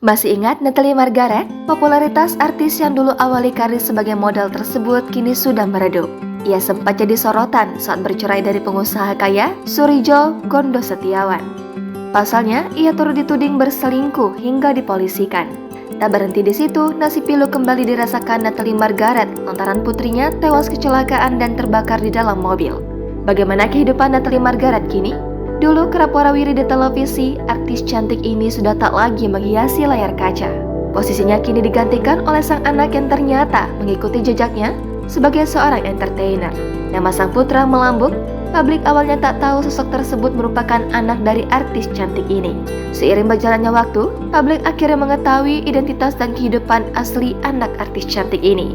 Masih ingat Natalie Margaret? Popularitas artis yang dulu awali karir sebagai model tersebut kini sudah meredup. Ia sempat jadi sorotan saat bercerai dari pengusaha kaya Soerijo Gondo Setiawan. Pasalnya, ia turut dituding berselingkuh hingga dipolisikan. Tak berhenti di situ, nasib pilu kembali dirasakan Natalie Margaret lantaran putrinya tewas kecelakaan dan terbakar di dalam mobil. Bagaimana kehidupan Natalie Margaret kini? Dulu kerap warawiri di televisi, artis cantik ini sudah tak lagi menghiasi layar kaca. Posisinya kini digantikan oleh sang anak yang ternyata mengikuti jejaknya sebagai seorang entertainer. Nama sang putra melambung, publik awalnya tak tahu sosok tersebut merupakan anak dari artis cantik ini. Seiring berjalannya waktu, publik akhirnya mengetahui identitas dan kehidupan asli anak artis cantik ini.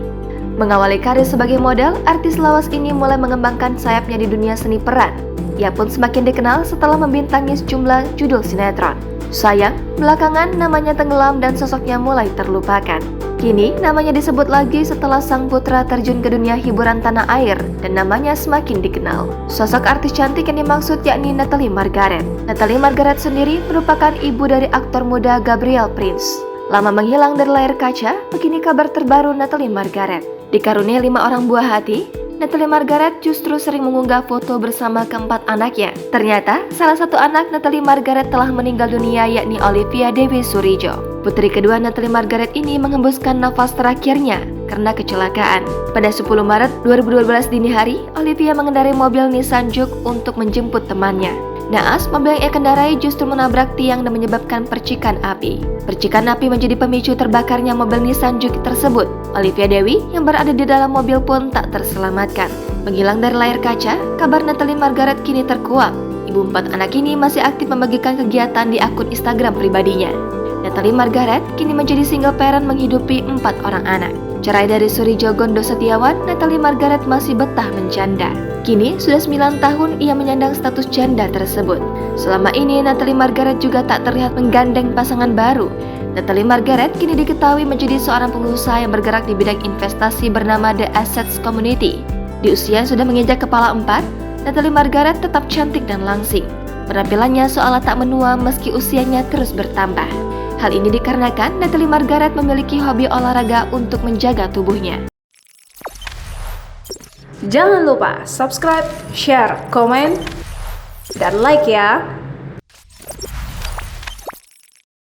Mengawali karir sebagai model, artis lawas ini mulai mengembangkan sayapnya di dunia seni peran. Ia pun semakin dikenal setelah membintangi sejumlah judul sinetron. Sayang, belakangan namanya tenggelam dan sosoknya mulai terlupakan. Kini namanya disebut lagi setelah sang putra terjun ke dunia hiburan tanah air dan namanya semakin dikenal. Sosok artis cantik yang dimaksud yakni Natalie Margaret. Natalie Margaret sendiri merupakan ibu dari aktor muda Gabriel Prince. Lama menghilang dari layar kaca, begini kabar terbaru Natalie Margaret. Dikaruniai 5 orang buah hati, Natalie Margaret justru sering mengunggah foto bersama keempat anaknya. Ternyata, salah satu anak Natalie Margaret telah meninggal dunia yakni Olivia Dewi Soerijo. Putri kedua Natalie Margaret ini mengembuskan nafas terakhirnya karena kecelakaan. Pada 10 Maret 2012 dini hari, Olivia mengendarai mobil Nissan Juke untuk menjemput temannya. Naas, mobil yang ia kendarai justru menabrak tiang dan menyebabkan percikan api. Percikan api menjadi pemicu terbakarnya mobil Nissan Juke tersebut. Olivia Dewi yang berada di dalam mobil pun tak terselamatkan. Menghilang dari layar kaca, kabar Natalie Margaret kini terkuak. Ibu 4 anak ini masih aktif membagikan kegiatan di akun Instagram pribadinya. Natalie Margaret kini menjadi single parent menghidupi 4 orang anak. Cerai dari Soerijo Gondo Setiawan, Natalie Margaret masih betah menjanda. Kini sudah 9 tahun ia menyandang status janda tersebut. Selama ini Natalie Margaret juga tak terlihat menggandeng pasangan baru. Natalie Margaret kini diketahui menjadi seorang pengusaha yang bergerak di bidang investasi bernama The Assets Community. Di usia yang sudah menginjak kepala 4, Natalie Margaret tetap cantik dan langsing. Penampilannya seolah tak menua meski usianya terus bertambah. Hal ini dikarenakan Natalie Margaret memiliki hobi olahraga untuk menjaga tubuhnya. Jangan lupa subscribe, share, komen, dan like ya!